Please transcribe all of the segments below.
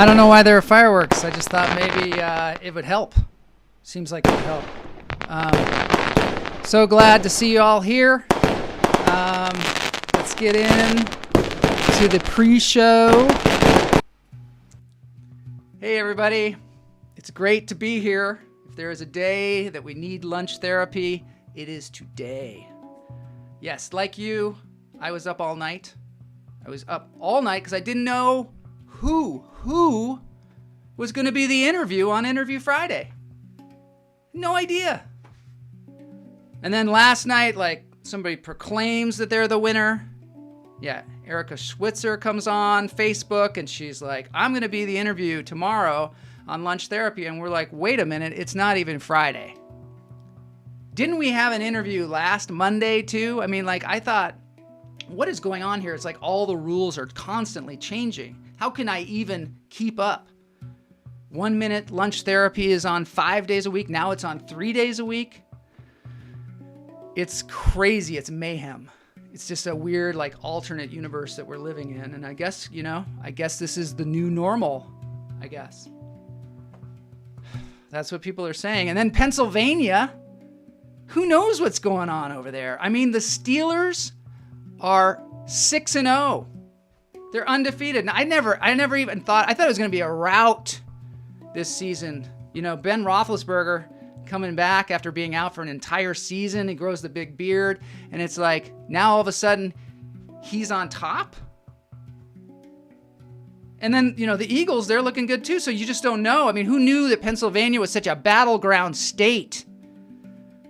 I don't know why there are fireworks. I just thought maybe it would help. Seems like it would help. So glad to see you all here. Let's get in to the pre-show. Hey everybody, it's great to be here. If there is a day that we need lunch therapy, it is today. Yes, like you, I was up all night. I was up all night because I didn't know who was going to be the interview on Interview Friday. No idea. And then last night, like, somebody proclaims that they're the winner. Yeah, Erica Switzer comes on Facebook and she's like, I'm going to be the interview tomorrow on Lunch Therapy. And we're like, wait a minute, it's not even Friday. Didn't we have an interview last Monday too? I mean, like, I thought, what is going on here? It's like all the rules are constantly changing. How can I even keep up? 1 minute Lunch Therapy is on 5 days a week. Now it's on 3 days a week. It's crazy. It's mayhem. It's just a weird, like, alternate universe that we're living in. And I guess, I guess this is the new normal, I guess. That's what people are saying. And then Pennsylvania, who knows what's going on over there? I mean, the Steelers are 6-0. They're undefeated. And I never even thought, I thought it was going to be a rout this season. Ben Roethlisberger coming back after being out for an entire season. He grows the big beard. And it's like, now all of a sudden, he's on top. And then, the Eagles, they're looking good too. So you just don't know. I mean, who knew that Pennsylvania was such a battleground state?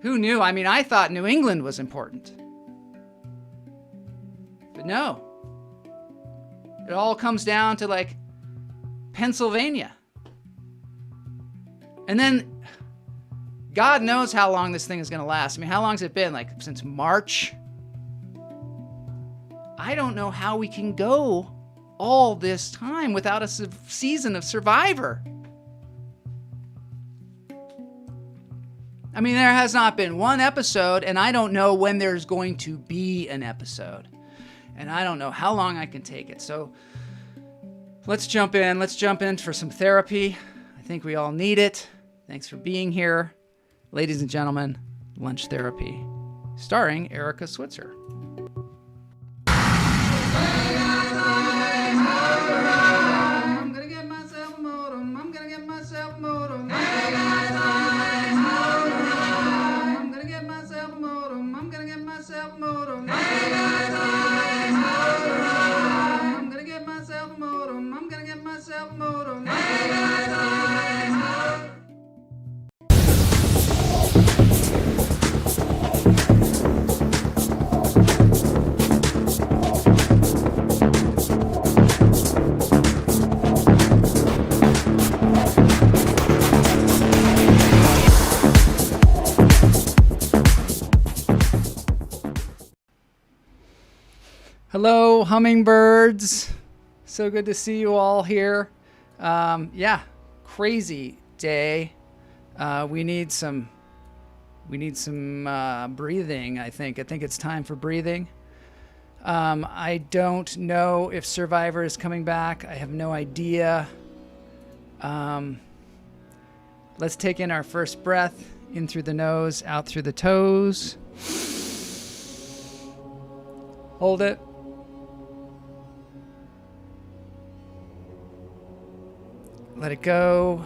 Who knew? I mean, I thought New England was important. But no. It all comes down to, like, Pennsylvania. And then God knows how long this thing is going to last. I mean, how long has it been? Like, since March? I don't know how we can go all this time without a season of Survivor. I mean, there has not been one episode, and I don't know when there's going to be an episode. And I don't know how long I can take it. So let's jump in. Let's jump in for some therapy. I think we all need it. Thanks for being here. Ladies and gentlemen, Lunch Therapy, starring Erica Switzer. I'm gonna get myself a modem. I'm gonna get myself a modem. I'm gonna get myself a modem. I'm gonna get myself a modem. I'm gonna get myself a modem. I'm gonna get myself a modem. Hello, hummingbirds. So good to see you all here. Yeah, crazy day. We need some breathing, I think. I think it's time for breathing. I don't know if Survivor is coming back. I have no idea. Let's take in our first breath, in through the nose, out through the toes. Hold it. Let it go.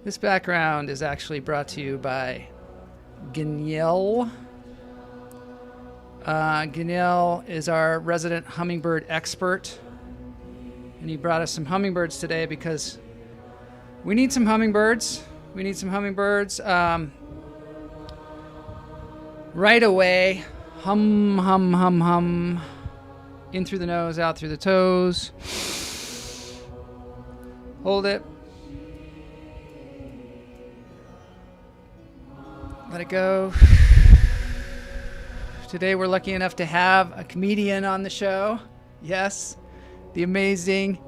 This background is actually brought to you by Geniel. Geniel is our resident hummingbird expert. And he brought us some hummingbirds today because we need some hummingbirds. We need some hummingbirds. Right away. Hum, hum, hum, hum. In through the nose, out through the toes. Hold it. Let it go. Today we're lucky enough to have a comedian on the show. Yes, the amazing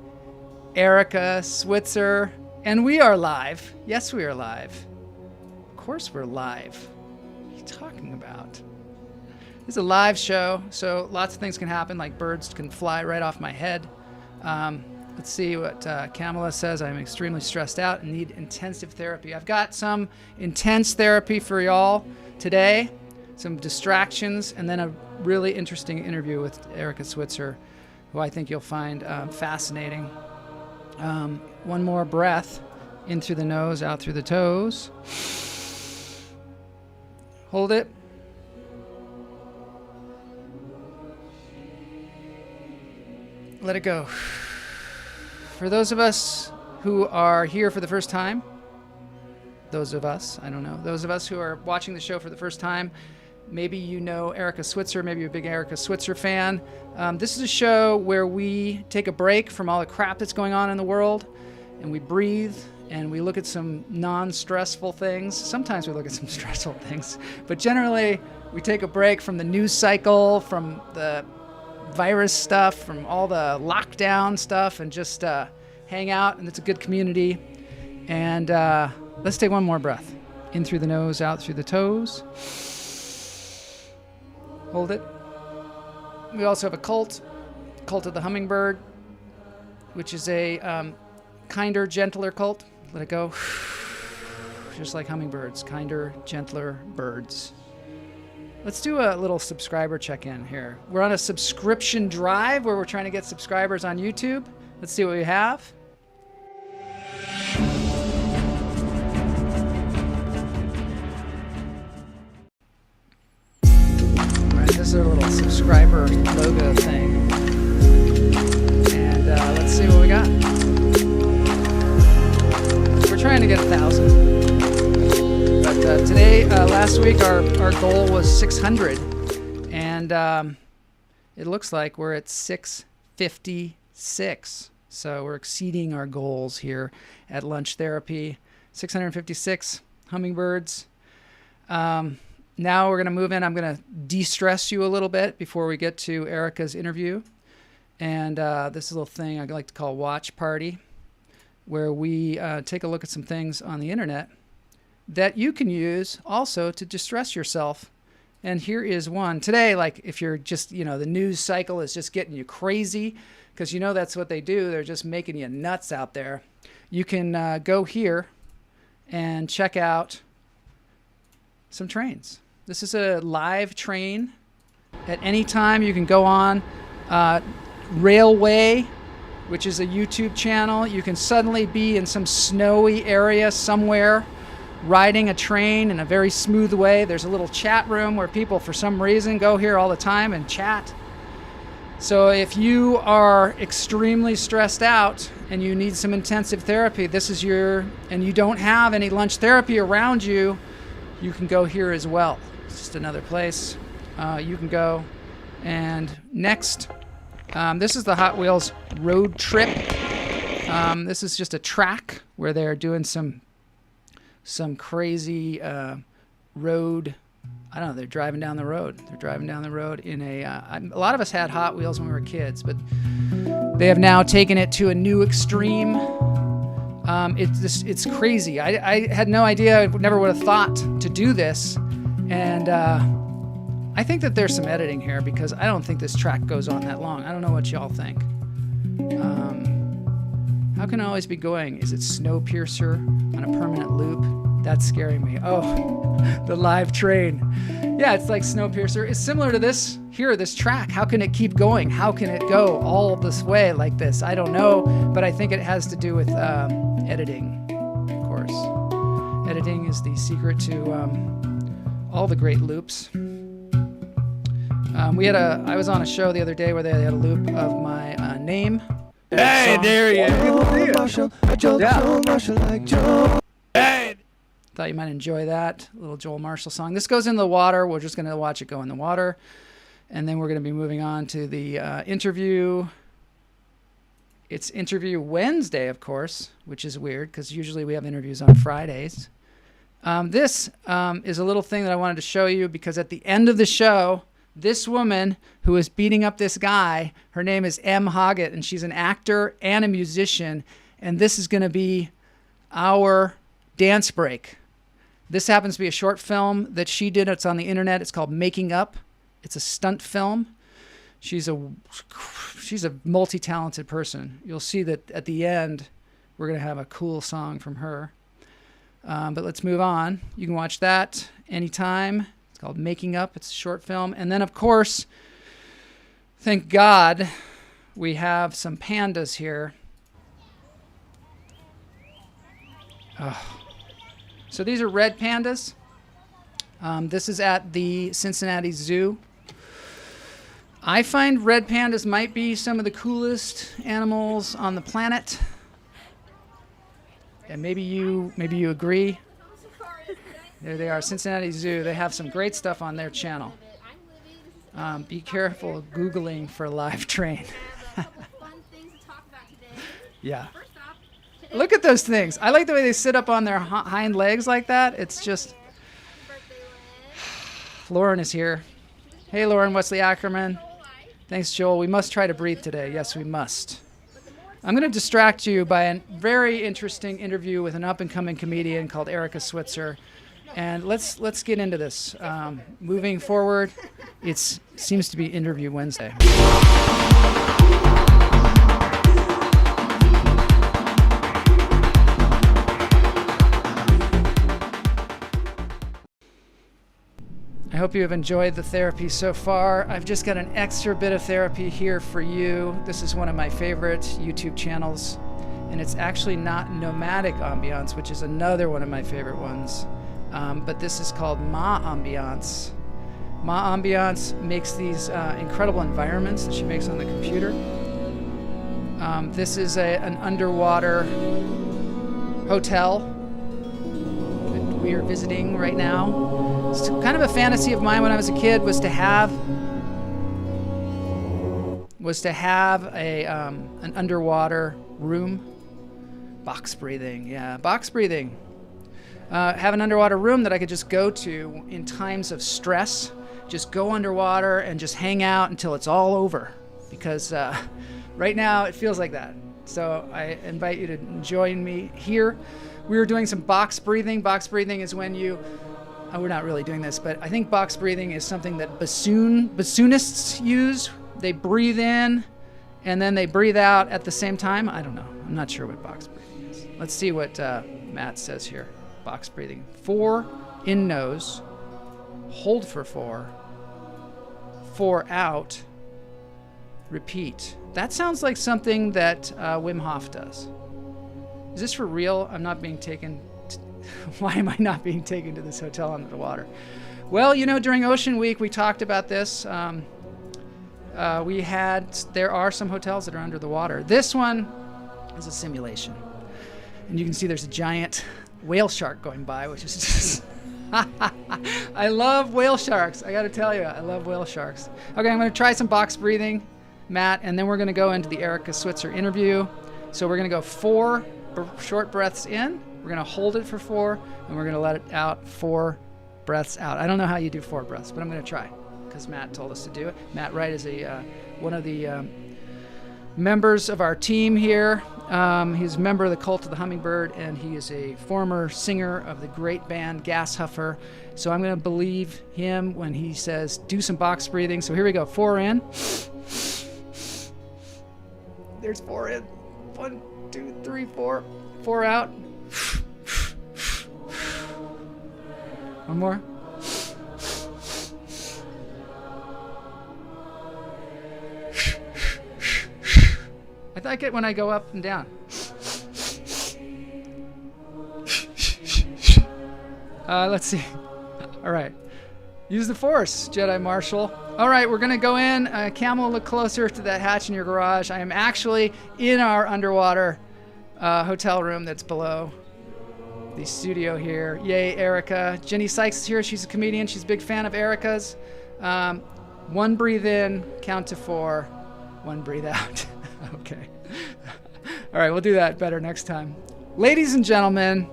Erica Switzer. And we are live. Yes, we are live. Of course we're live. What are you talking about? It's a live show, so lots of things can happen, like birds can fly right off my head. Let's see what Kamala says. I'm extremely stressed out and need intensive therapy. I've got some intense therapy for y'all today, some distractions, and then a really interesting interview with Erica Switzer, who I think you'll find fascinating. One more breath, in through the nose, out through the toes. Hold it. Let it go. For those of us who are here for the first time, those of us who are watching the show for the first time, maybe you know Erica Switzer, maybe you're a big Erica Switzer fan. This is a show where we take a break from all the crap that's going on in the world, and we breathe, and we look at some non-stressful things. Sometimes we look at some stressful things, but generally we take a break from the news cycle, from the virus stuff, from all the lockdown stuff, and just hang out. And it's a good community. And let's take one more breath. In through the nose, out through the toes. Hold it. We also have a cult of the hummingbird, which is a kinder, gentler cult. Let it go. Just like hummingbirds, kinder, gentler birds. Let's do a little subscriber check-in here. We're on a subscription drive where we're trying to get subscribers on YouTube. Let's see what we have. All right, this is a little subscriber logo thing. And let's see what we got. We're trying to get 1,000. But today, last week, our goal was 600, and it looks like we're at 656. So we're exceeding our goals here at Lunch Therapy. 656 hummingbirds. Now we're going to move in. I'm going to de-stress you a little bit before we get to Erica's interview. And this is a little thing I like to call Watch Party, where we take a look at some things on the internet that you can use also to distress yourself. And here is one. Today, like if you're just, the news cycle is just getting you crazy, because that's what they do. They're just making you nuts out there. You can go here and check out some trains. This is a live train. At any time you can go on Railway, which is a YouTube channel. You can suddenly be in some snowy area somewhere, riding a train in a very smooth way. There's a little chat room where people, for some reason, go here all the time and chat. So if you are extremely stressed out and you need some intensive therapy, and you don't have any lunch therapy around you, you can go here as well. It's just another place you can go. And next, this is the Hot Wheels road trip. This is just a track where they're doing some crazy road. I don't know. They're driving down the road. In a lot of us had Hot Wheels when we were kids, but they have now taken it to a new extreme. It's crazy. I had no idea. I never would have thought to do this. And I think that there's some editing here, because I don't think this track goes on that long. I don't know what y'all think. How can it always be going? Is it Snowpiercer on a permanent loop? That's scaring me. Oh, the live train. Yeah, it's like Snowpiercer. It's similar to this track. How can it keep going? How can it go all this way like this? I don't know, but I think it has to do with editing, of course. Editing is the secret to all the great loops. I was on a show the other day where they had a loop of my name. Hey, there you go. Hey. Thought you might enjoy that little Joel Marshall song. This goes in the water. We're just going to watch it go in the water. And then we're going to be moving on to the interview. It's interview Wednesday, of course, which is weird because usually we have interviews on Fridays. This is a little thing that I wanted to show you because at the end of the show, this woman who is beating up this guy, her name is M. Hoggett, and she's an actor and a musician. And this is going to be our dance break. This happens to be a short film that she did. It's on the internet. It's called Making Up. It's a stunt film. She's a multi-talented person. You'll see that at the end, we're going to have a cool song from her. But let's move on. You can watch that anytime. It's called Making Up. It's a short film. And then, of course, thank God we have some pandas here. Oh. So these are red pandas. This is at the Cincinnati Zoo. I find red pandas might be some of the coolest animals on the planet. And maybe you agree. There they are, Cincinnati Zoo. They have some great stuff on their channel. Be careful of Googling for live train. Yeah. Look at those things. I like the way they sit up on their hind legs like that. It's just... Lauren is here. Hey, Lauren Wesley Ackerman. Thanks, Joel. We must try to breathe today. Yes, we must. I'm going to distract you by a very interesting interview with an up-and-coming comedian called Erica Switzer. And let's get into this. Moving forward, it seems to be Interview Wednesday. I hope you have enjoyed the therapy so far. I've just got an extra bit of therapy here for you. This is one of my favorite YouTube channels, and it's actually not Nomadic Ambiance, which is another one of my favorite ones. But this is called Ma Ambiance. Ma Ambiance makes these incredible environments that she makes on the computer. This is an underwater hotel that we are visiting right now. It's kind of a fantasy of mine when I was a kid was to have an underwater room. Box breathing, yeah, box breathing. Have an underwater room that I could just go to in times of stress. Just go underwater and just hang out until it's all over. Because right now it feels like that. So I invite you to join me here. We were doing some box breathing. Box breathing is when you... we're not really doing this, but I think box breathing is something that bassoonists use. They breathe in and then they breathe out at the same time. I don't know. I'm not sure what box breathing is. Let's see what Matt says here. Box breathing. 4 in nose, hold for 4, 4 out, repeat. That sounds like something that Wim Hof does. Is this for real? I'm not being taken... Why am I not being taken to this hotel under the water? Well, you know, during Ocean Week, we talked about this. There are some hotels that are under the water. This one is a simulation. And you can see there's a giant whale shark going by, which is just... I love whale sharks. I got to tell you, I love whale sharks. Okay, I'm going to try some box breathing, Matt, and then we're going to go into the Erica Switzer interview. So we're going to go 4 short breaths in. We're going to hold it for 4, and we're going to let it out 4 breaths out. I don't know how you do 4 breaths, but I'm going to try because Matt told us to do it. Matt Wright is one of the members of our team here. He's a member of the Cult of the Hummingbird, and he is a former singer of the great band Gas Huffer. So I'm going to believe him when he says do some box breathing. So here we go. 4 in. There's 4 in. 1, 2, 3, 4. 4 out. One more. I like it when I go up and down. Let's see. All right. Use the force, Jedi Marshal. All right, we're going to go in. Camel, look closer to that hatch in your garage. I am actually in our underwater hotel room that's below the studio here. Yay, Erica. Jenny Sykes is here. She's a comedian. She's a big fan of Erica's. 1 breathe in, count to 4. 1 breathe out. Okay. All right, we'll do that better next time. Ladies and gentlemen,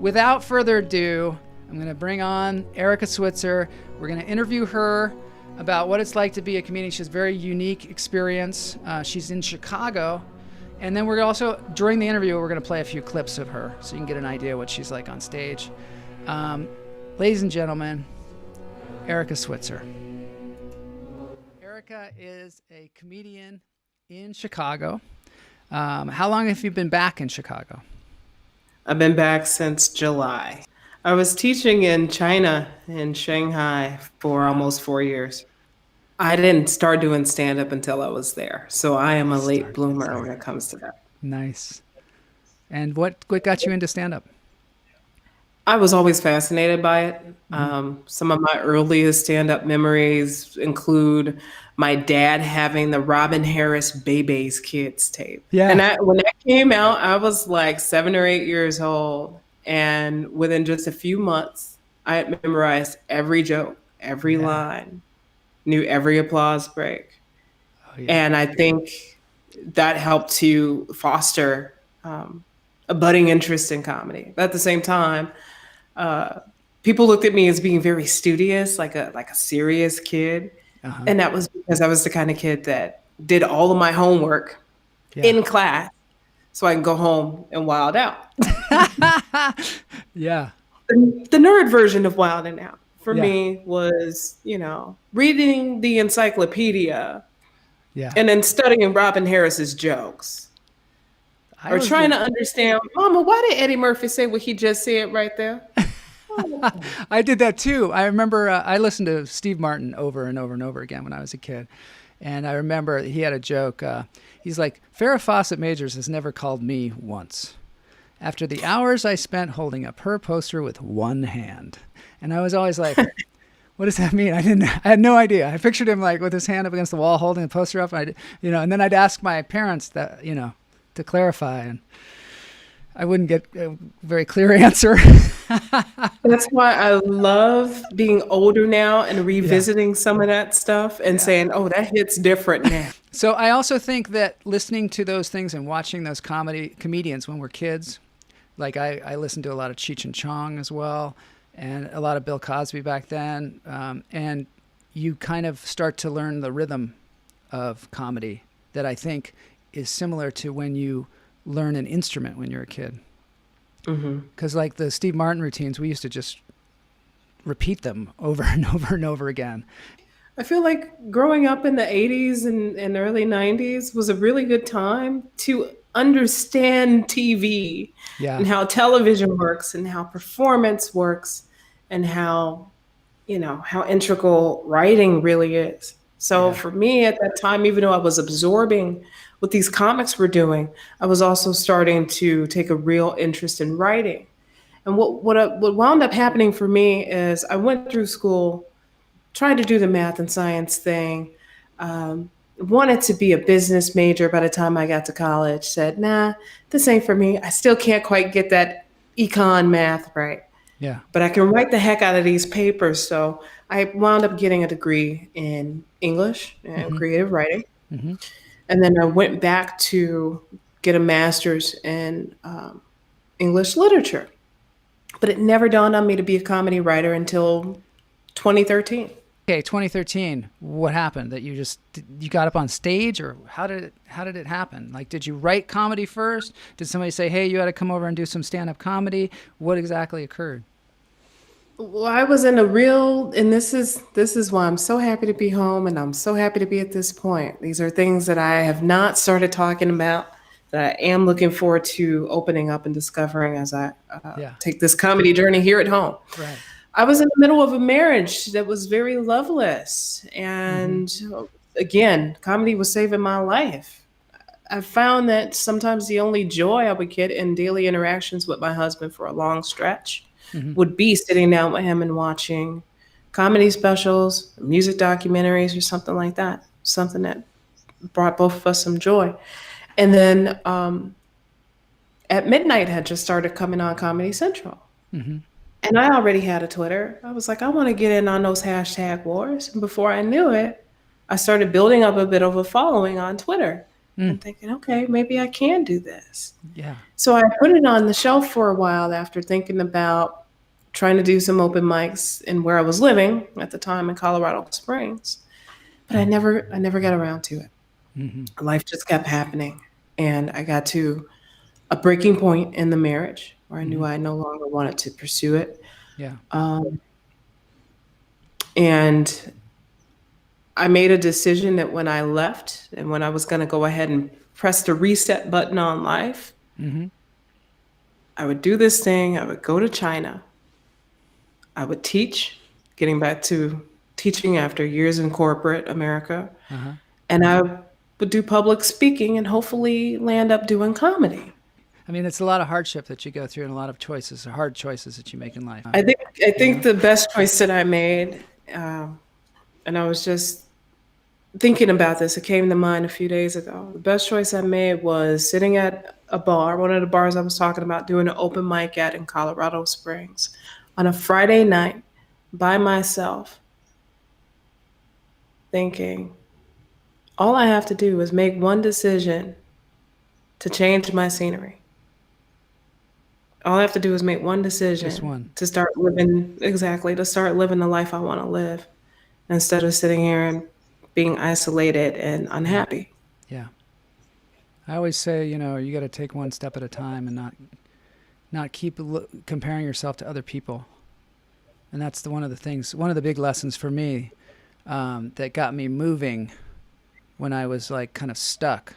without further ado, I'm going to bring on Erica Switzer. We're going to interview her about what it's like to be a comedian. She has a very unique experience. She's in Chicago. And then we're also, during the interview, we're going to play a few clips of her so you can get an idea what she's like on stage. Ladies and gentlemen, Erica Switzer. Erica is a comedian in Chicago. How long have you been back in Chicago? I've been back since July. I was teaching in China, in Shanghai, for almost 4 years. I didn't start doing stand up until I was there. So I am a late bloomer when it comes to that. Nice. And what got you into stand up? I was always fascinated by it. Mm-hmm. Some of my earliest stand up memories include my dad having the Robin Harris Bebe's Kids tape. Yeah. And when that came out, I was like 7 or 8 years old. And within just a few months, I had memorized every joke, every line, knew every applause break. Oh, yeah. And I think that helped to foster a budding interest in comedy. But at the same time, people looked at me as being very studious, like a serious kid. Uh-huh. And that was because I was the kind of kid that did all of my homework in class so I can go home and wild out. Yeah. The nerd version of wilding out for me was, reading the encyclopedia and then studying Robin Harris's jokes. Or trying to understand, Mama, why did Eddie Murphy say what he just said right there? I did that too. I remember I listened to Steve Martin over and over and over again when I was a kid. And I remember he had a joke. He's like, Farrah Fawcett Majors has never called me once. After the hours I spent holding up her poster with one hand. And I was always like, what does that mean? I had no idea. I pictured him like with his hand up against the wall holding the poster up. And then I'd ask my parents that, to clarify, and I wouldn't get a very clear answer. That's why I love being older now and revisiting some of that stuff and saying, oh, that hits different now. So I also think that listening to those things and watching those comedians when we're kids, like I listened to a lot of Cheech and Chong as well, and a lot of Bill Cosby back then, and you kind of start to learn the rhythm of comedy that I think is similar to when you learn an instrument when you're a kid. Because like the Steve Martin routines, we used to just repeat them over and over and over again. I feel like growing up in the 80s and early 90s was a really good time to understand TV and how television works and how performance works and how integral writing really is. So for me at that time, even though I was absorbing what these comics were doing, I was also starting to take a real interest in writing. And what wound up happening for me is I went through school, tried to do the math and science thing, wanted to be a business major by the time I got to college, said, nah, this ain't for me. I still can't quite get that econ math right. Yeah. But I can write the heck out of these papers. So I wound up getting a degree in English and creative writing. And then I went back to get a master's in English literature. But it never dawned on me to be a comedy writer until 2013. Okay, 2013. What happened? That you got up on stage, or how did it happen? Like, did you write comedy first? Did somebody say, "Hey, you got to come over and do some stand-up comedy"? What exactly occurred? Well, I was in and this is why I'm so happy to be home, and I'm so happy to be at this point. These are things that I have not started talking about, that I am looking forward to opening up and discovering as I take this comedy journey here at home. Right. I was in the middle of a marriage that was very loveless. And again, comedy was saving my life. I found that sometimes the only joy I would get in daily interactions with my husband for a long stretch would be sitting down with him and watching comedy specials, music documentaries, or something like that. Something that brought both of us some joy. And then at midnight had just started coming on Comedy Central. And I already had a Twitter. I was like, I want to get in on those hashtag wars. And before I knew it, I started building up a bit of a following on Twitter. And thinking, okay, maybe I can do this. Yeah. So I put it on the shelf for a while after thinking about trying to do some open mics in where I was living at the time in Colorado Springs. But I never got around to it. Life just kept happening. And I got to a breaking point in the marriage where I knew I no longer wanted to pursue it. Yeah. And I made a decision that when I left and when I was going to go ahead and press the reset button on life, I would do this thing. I would go to China. I would teach, getting back to teaching after years in corporate America. And I would do public speaking and hopefully land up doing comedy. I mean, it's a lot of hardship that you go through and a lot of choices, hard choices that you make in life. I think the best choice that I made, and I was just thinking about this, it came to mind a few days ago. The best choice I made was sitting at a bar, one of the bars I was talking about doing an open mic at in Colorado Springs, on a Friday night by myself, thinking, all I have to do is make one decision to change my scenery. All I have to do is make one decision. Just one. To start living the life I want to live, instead of sitting here and being isolated and unhappy. Yeah. I always say, you got to take one step at a time and not keep comparing yourself to other people. And that's one of the big lessons for me that got me moving when I was like kind of stuck.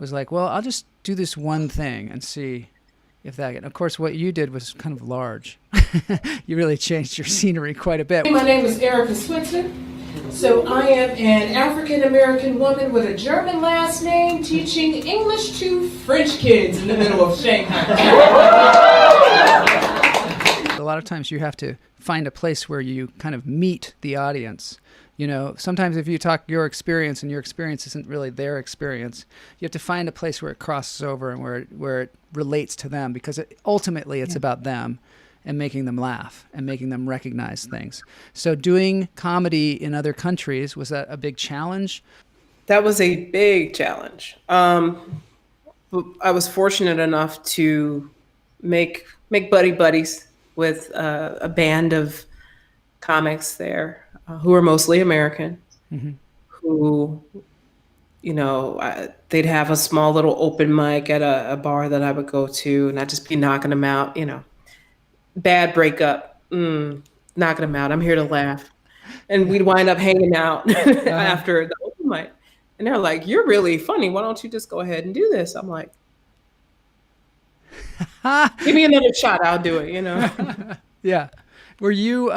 Was like, well, I'll just do this one thing and see if that. And of course, what you did was kind of large. You really changed your scenery quite a bit. My name is Erica Switzer. So I am an African-American woman with a German last name teaching English to French kids in the middle of Shanghai. A lot of times you have to find a place where you kind of meet the audience. Sometimes if you talk your experience and your experience isn't really their experience, you have to find a place where it crosses over and where it relates to them, because ultimately it's about them and making them laugh and making them recognize things. So doing comedy in other countries, was that a big challenge? That was a big challenge. I was fortunate enough to make buddies with a band of comics there who are mostly American, who, they'd have a small little open mic at a bar that I would go to, and I'd just be knocking them out, bad breakup, knocking them out. I'm here to laugh. And we'd wind up hanging out after the open mic. And they're like, you're really funny. Why don't you just go ahead and do this? I'm like, give me another shot. I'll do it, Yeah. Were you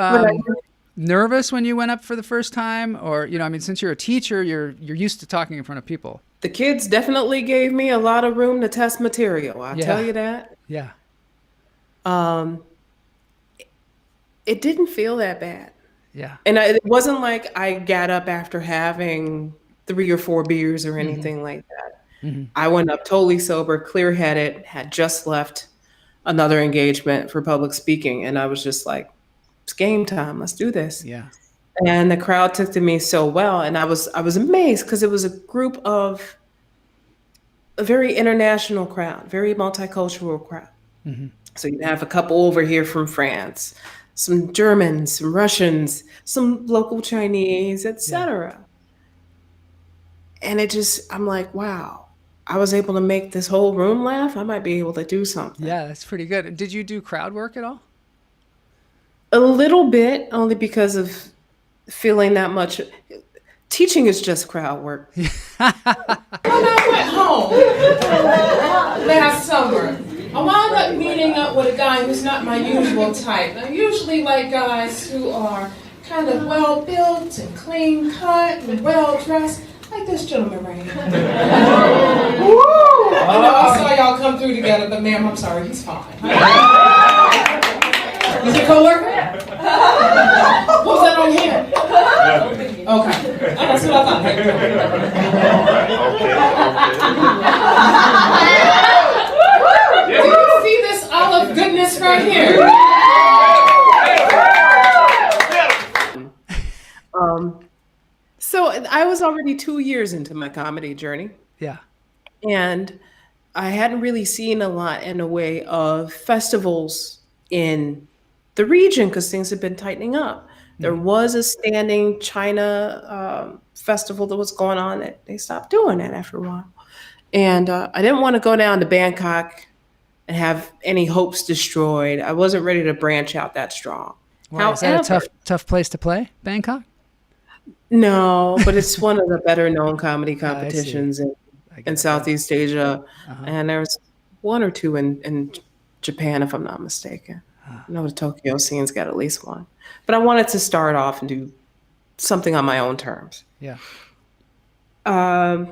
nervous when you went up for the first time? Or, since you're a teacher, you're used to talking in front of people. The kids definitely gave me a lot of room to test material. I'll tell you that. Yeah. It didn't feel that bad. Yeah. And it wasn't like I got up after having 3 or 4 beers or anything like that. I went up totally sober, clear-headed, had just left another engagement for public speaking. And I was just like, it's game time. Let's do this. Yeah. And the crowd took to me so well. And I was amazed because it was a group of a very international crowd, very multicultural crowd. So you'd have a couple over here from France, some Germans, some Russians, some local Chinese, etc. And I'm like, wow, I was able to make this whole room laugh. I might be able to do something. Yeah, that's pretty good. Did you do crowd work at all? A little bit, only because of feeling that much. Teaching is just crowd work. When I went home last summer, I wound up meeting up with a guy who's not my usual type. I usually like guys who are kind of well-built and clean-cut and well-dressed, like this gentleman right here. Woo! I know I saw y'all come through together, but ma'am, I'm sorry, he's fine. Is it co-worker? What was that on here? Okay. That's what I thought. Do you see this olive goodness right here? So I was already 2 years into my comedy journey. Yeah. And I hadn't really seen a lot in the way of festivals in the region because things had been tightening up. There was a standing China festival that was going on that they stopped doing it after a while. And I didn't want to go down to Bangkok and have any hopes destroyed. I wasn't ready to branch out that strong. Wow, is that a tough place to play, Bangkok? No, but it's one of the better known comedy I see. competitions I in get it. Yeah. Southeast Asia. Uh-huh. And there's one or two in Japan, if I'm not mistaken. I know the Tokyo scene's got at least one. But I wanted to start off and do something on my own terms. Yeah. Um,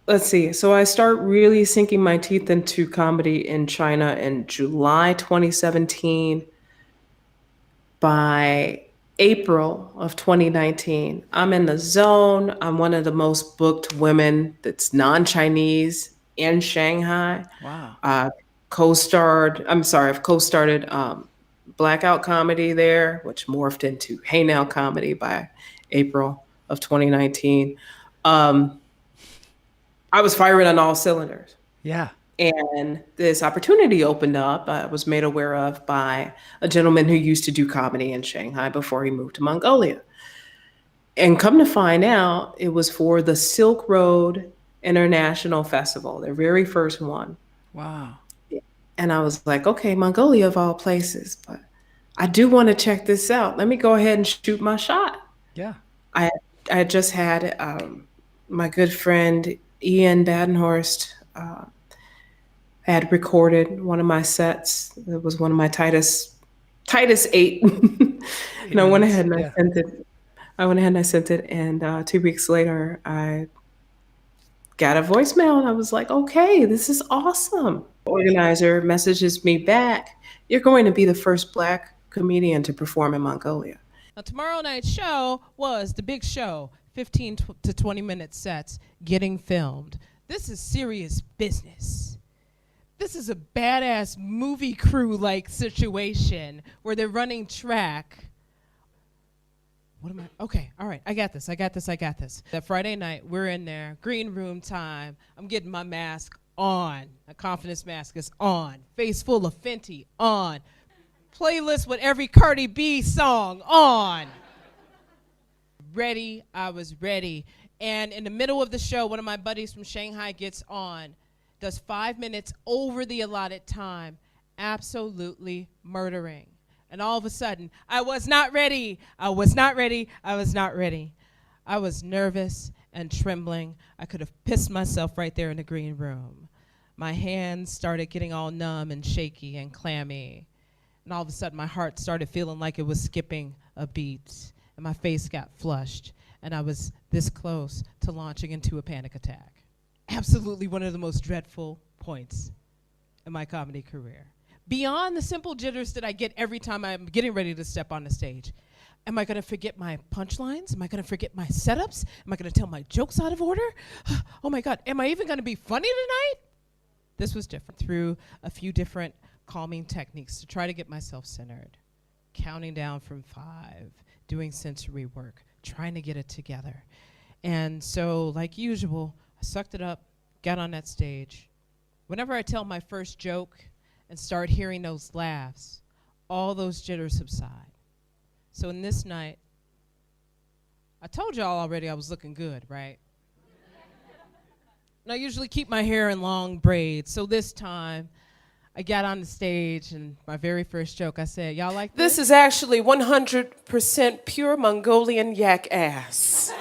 let's see. So I start really sinking my teeth into comedy in China in July 2017. By April of 2019, I'm in the zone. I'm one of the most booked women that's non-Chinese in Shanghai. Wow. I've co-started Blackout Comedy there, which morphed into Hey Now Comedy by April of 2019. Um, I was firing on all cylinders. Yeah. And this opportunity opened up. I was made aware of by a gentleman who used to do comedy in Shanghai before he moved to Mongolia. And come to find out, it was for the Silk Road International Festival, their very first one. Wow. And I was like, okay, Mongolia of all places, but I do want to check this out. Let me go ahead and shoot my shot. Yeah. I I just had my good friend Ian Badenhorst had recorded one of my sets. It was one of my Titus 8. And I went ahead and I sent it. I went ahead and I sent it, and 2 weeks later, I got a voicemail, and I was like, "Okay, this is awesome." The organizer messages me back, "You're going to be the first Black comedian to perform in Mongolia." Now, tomorrow night's show was the big show, 15 to 20-minute sets getting filmed. This is serious business. This is a badass movie crew-like situation where they're running track. What am I? Okay, all right, I got this. That Friday night, we're in there, green room time. I'm getting my mask on. A confidence mask is on. Face full of Fenty on. Playlist with every Cardi B song on. Ready, I was ready. And in the middle of the show, one of my buddies from Shanghai gets on, does 5 minutes over the allotted time, absolutely murdering. And all of a sudden, I was not ready. I was nervous and trembling. I could have pissed myself right there in the green room. My hands started getting all numb and shaky and clammy. And all of a sudden, my heart started feeling like it was skipping a beat. And my face got flushed. And I was this close to launching into a panic attack. Absolutely one of the most dreadful points in my comedy career. Beyond the simple jitters that I get every time I'm getting ready to step on the stage. Am I gonna forget my punchlines? Am I gonna forget my setups? Am I gonna tell my jokes out of order? Oh my God, am I even gonna be funny tonight? This was different. Through a few different calming techniques to try to get myself centered. Counting down from 5, doing sensory work, trying to get it together. And so, like usual, I sucked it up, got on that stage. Whenever I tell my first joke and start hearing those laughs, all those jitters subside. So in this night, I told y'all already I was looking good, right? And I usually keep my hair in long braids, so this time I got on the stage and my very first joke, I said, y'all like this? This is actually 100% pure Mongolian yak ass.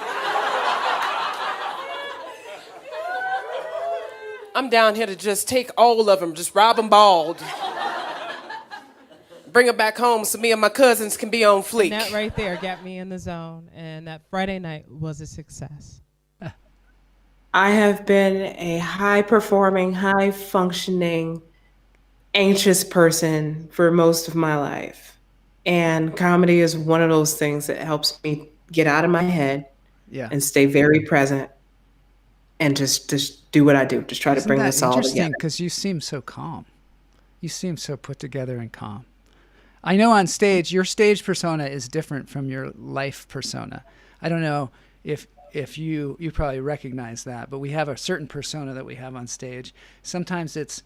I'm down here to just take all of them, just rob them bald. Bring them back home so me and my cousins can be on fleek. And that right there got me in the zone, and that Friday night was a success. I have been a high-performing, high-functioning, anxious person for most of my life. And comedy is one of those things that helps me get out of my head and stay very present and just do what I do. Just try to bring this all together. Interesting, because you seem so calm. You seem so put together and calm. I know on stage, your stage persona is different from your life persona. I don't know if you probably recognize that, but we have a certain persona that we have on stage. Sometimes it's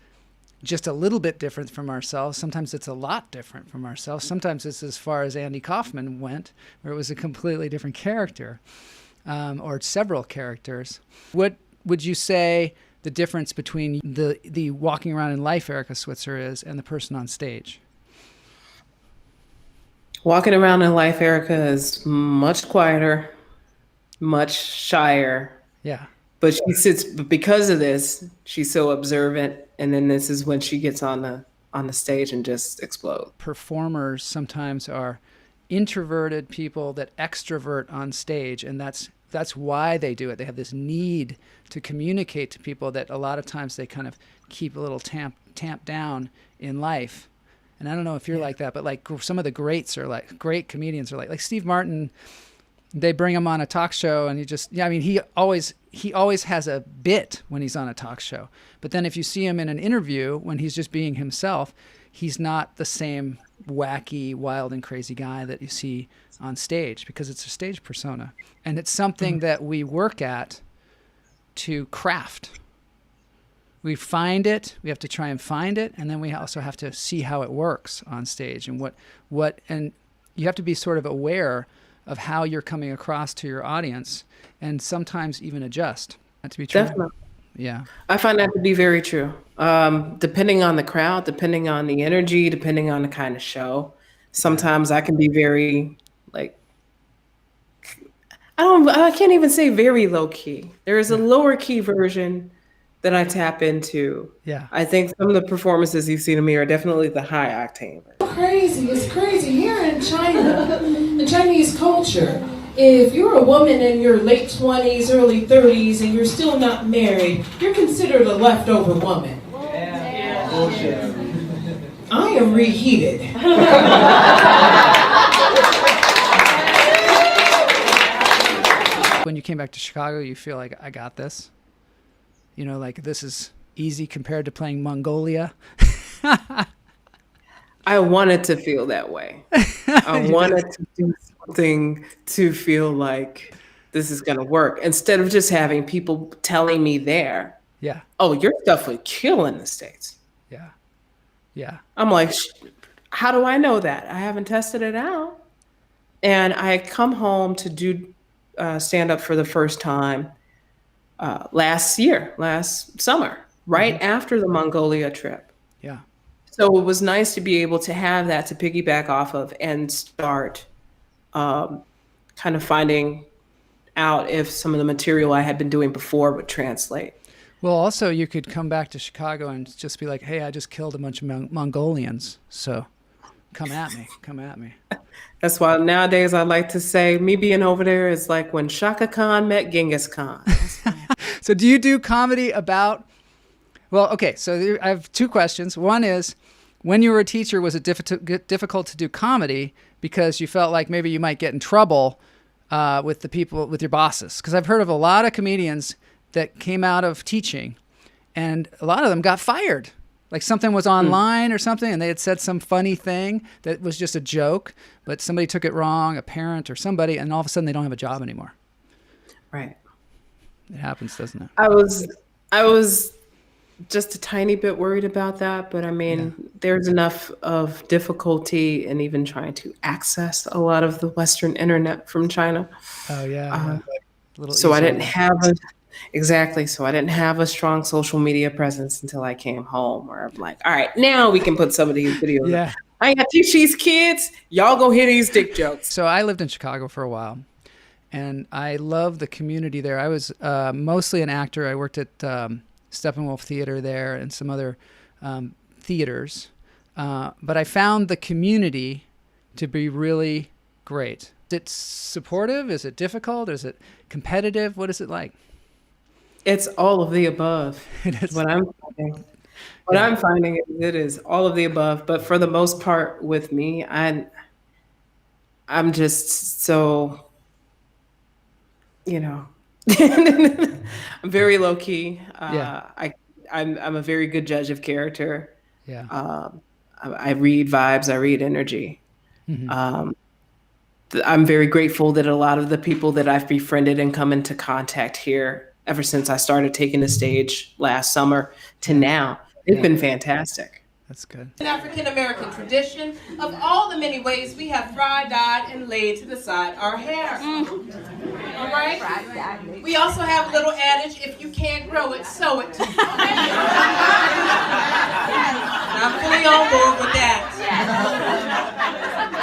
just a little bit different from ourselves. Sometimes it's a lot different from ourselves. Sometimes it's as far as Andy Kaufman went, where it was a completely different character, or several characters. What would you say the difference between the walking around in life Erica Switzer is and the person on stage? Walking around in life, Erica is much quieter, much shyer. Yeah. But but because of this, she's so observant. And then this is when she gets on the stage and just explodes. Performers sometimes are introverted people that extrovert on stage, and that's why they do it. They have this need to communicate to people that a lot of times they kind of keep a little tamped down in life. And I don't know if you're like that, but like some of the greats are like, great comedians are like Steve Martin. They bring him on a talk show, and he always has a bit when he's on a talk show. But then if you see him in an interview when he's just being himself, he's not the same wacky, wild, and crazy guy that you see on stage, because it's a stage persona. And it's something that we work at to craft. We find it, we have to try and find it, and then we also have to see how it works on stage, and and you have to be sort of aware of how you're coming across to your audience, and sometimes even adjust. That to be true. Definitely. Yeah. I find that to be very true. Depending on the crowd, depending on the energy, depending on the kind of show, sometimes I can be very like, I can't even say very low key. There is a lower key version that I tap into. Yeah. I think some of the performances you've seen of me are definitely the high octane. It's crazy. Here in China, in Chinese culture, if you're a woman in your late 20s, early 30s, and you're still not married, you're considered a leftover woman. Yeah. Bullshit. I am reheated. When you came back to Chicago, you feel like, I got this? You know, like this is easy compared to playing Mongolia? I wanted to feel that way. I wanted to do something to feel like this is going to work, instead of just having people telling me there, yeah, oh, your stuff would kill in the States. Yeah. Yeah. I'm like, how do I know that? I haven't tested it out. And I come home to do stand up for the first time last summer, right after the Mongolia trip. Yeah. So it was nice to be able to have that to piggyback off of and start kind of finding out if some of the material I had been doing before would translate. Well, also you could come back to Chicago and just be like, hey, I just killed a bunch of Mongolians, so come at me. That's why nowadays I like to say me being over there is like when Shaka Khan met Genghis Khan. So do you do comedy about, well, okay, so I have two questions. One is, when you were a teacher, was it difficult to do comedy because you felt like maybe you might get in trouble with the people, with your bosses? Because I've heard of a lot of comedians that came out of teaching, and a lot of them got fired. Like something was online or something, and they had said some funny thing that was just a joke, but somebody took it wrong, a parent or somebody, and all of a sudden they don't have a job anymore. Right. It happens, doesn't it? I was just a tiny bit worried about that, but I mean, there's enough of difficulty in even trying to access a lot of the Western internet from China. Oh yeah. So I didn't have So I didn't have a strong social media presence until I came home, where I'm like, all right, now we can put some of these videos. Yeah. I ain't got to teach these kids. Y'all go hear these dick jokes. So I lived in Chicago for a while, and I love the community there. I was mostly an actor. I worked at Steppenwolf Theater there and some other theaters. But I found the community to be really great. Is it supportive? Is it difficult? Is it competitive? What is it like? It's all of the above. It is. What I'm finding is it is all of the above. But for the most part with me, I'm just so, I'm very low key. I'm a very good judge of character. Yeah. I read vibes. I read energy. Mm-hmm. I'm very grateful that a lot of the people that I've befriended and come into contact here ever since I started taking the stage last summer to now, they've been fantastic. That's good. An African-American tradition of all the many ways we have fried, dyed, and laid to the side our hair. All right? We also have a little adage, if you can't grow it, sow it. Okay? I'm fully on board with that.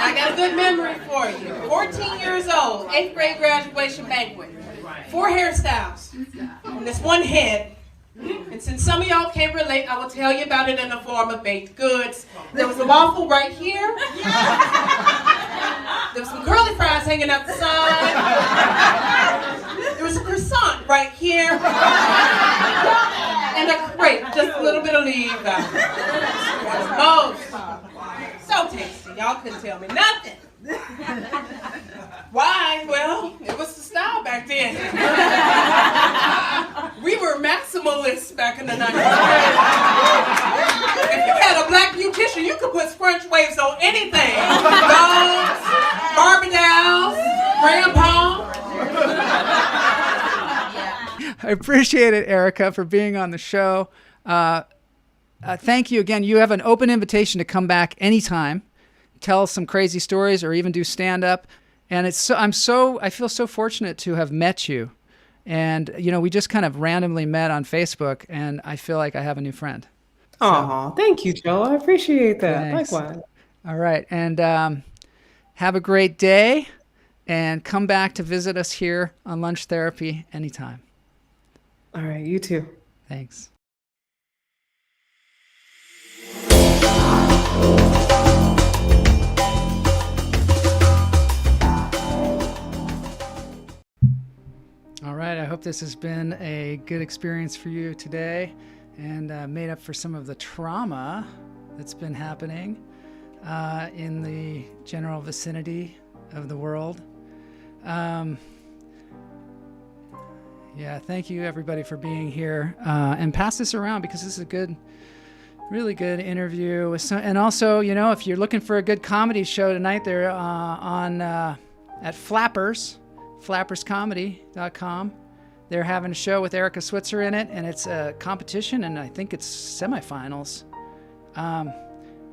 I got a good memory for you. 14 years old, 8th grade graduation banquet. 4 hairstyles and this one head. And since some of y'all can't relate, I will tell you about it in the form of baked goods. There was a waffle right here. There was some curly fries hanging out the side. There was a croissant right here. And a crepe, just a little bit of leave out. Most. So tasty, y'all couldn't tell me nothing. Why? Well, it was the style back then. We were maximalists back in the 90s. If you had a black beautician, you could put French waves on anything. Dogs, Barbie dolls, grandpa. I appreciate it, Erica, for being on the show. Thank you again. You have an open invitation to come back anytime, tell some crazy stories, or even do stand-up. And I feel so fortunate to have met you. And, we just kind of randomly met on Facebook, and I feel like I have a new friend. Oh, thank you, Joe. I appreciate that. Thanks. Likewise. All right. And have a great day, and come back to visit us here on Lunch Therapy anytime. All right. You too. Thanks. All right, I hope this has been a good experience for you today, and made up for some of the trauma that's been happening in the general vicinity of the world. Yeah, thank you everybody for being here, and pass this around, because this is a really good interview with and also, if you're looking for a good comedy show tonight, they're at flapperscomedy.com. They're having a show with Erica Switzer in it, and it's a competition, and I think it's semifinals.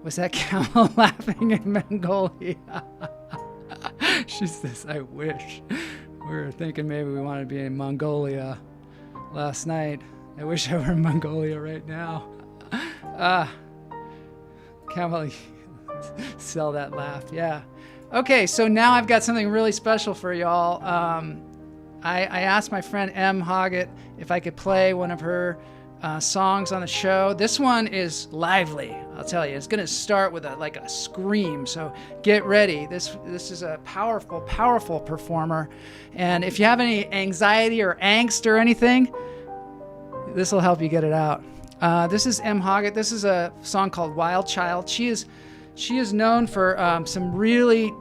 Was that Camel laughing in Mongolia? She says, I wish. We were thinking maybe we wanted to be in Mongolia last night. I wish I were in Mongolia right now. Camel, sell that laugh. Yeah. Okay, so now I've got something really special for y'all. I asked my friend Em Hoggett if I could play one of her songs on the show. This one is lively, I'll tell you. It's going to start with a scream, so get ready. This is a powerful, powerful performer. And if you have any anxiety or angst or anything, this will help you get it out. This is Em Hoggett. This is a song called Wild Child. She is known for some really,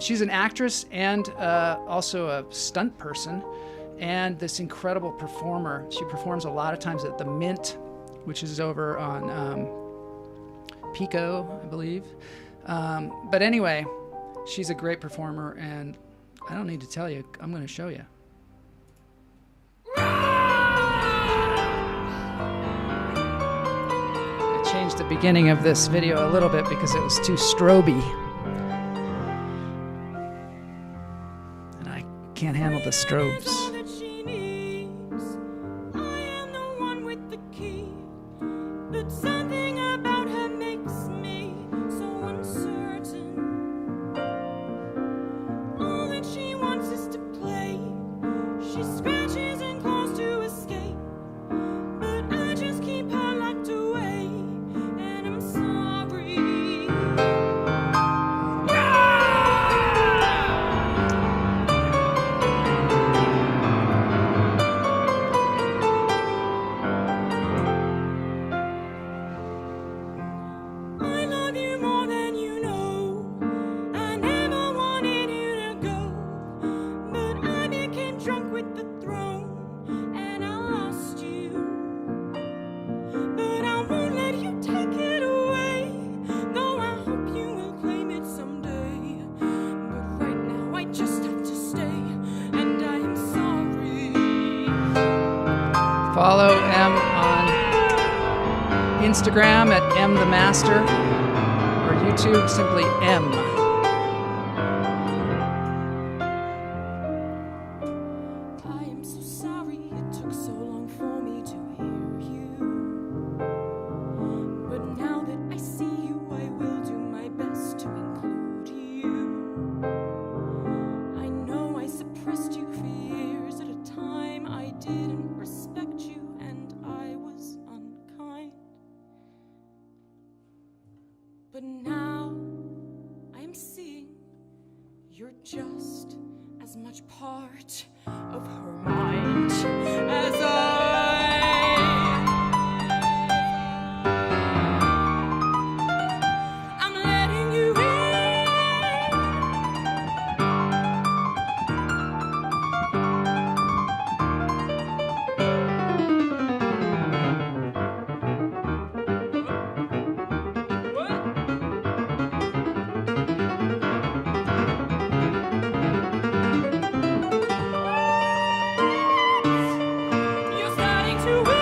she's an actress and also a stunt person, and this incredible performer. She performs a lot of times at the Mint, which is over on Pico, I believe. But anyway, she's a great performer, and I don't need to tell you, I'm going to show you. I changed the beginning of this video a little bit because it was too stroby. And I can't handle the strobes. Follow Em on Instagram at M the Master, or YouTube simply M. I am so sorry it took so long for me to hear you. But now that I see you, I will do my best to include you. I know I suppressed you for years at a time. But now I am seeing you're just as much part of her mind as I'm letting you in. You're starting to win.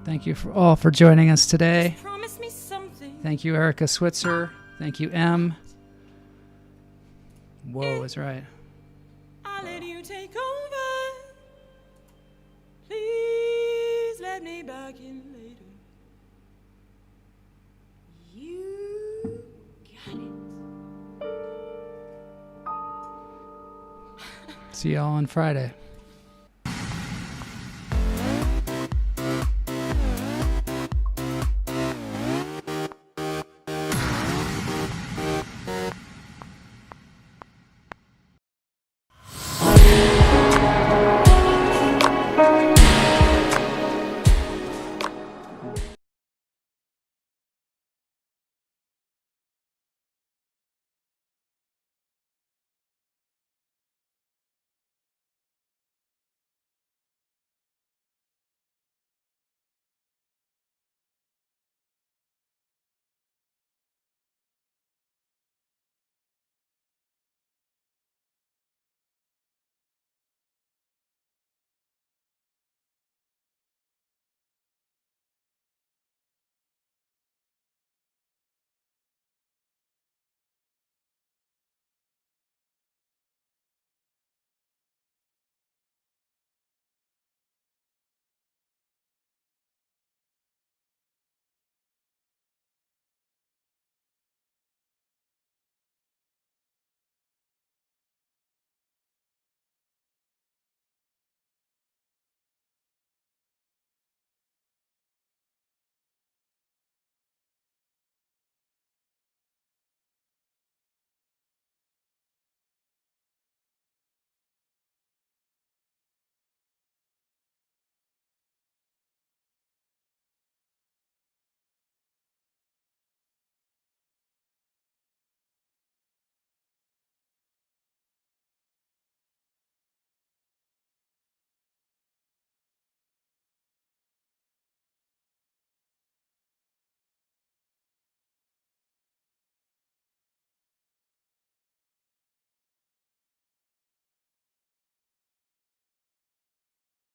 Thank you all for joining us today. Promise me something. Thank you, Erica Switzer. Thank you, M. Whoa, is right. I'll let you take over. Please let me back in later. You got it. See y'all on Friday.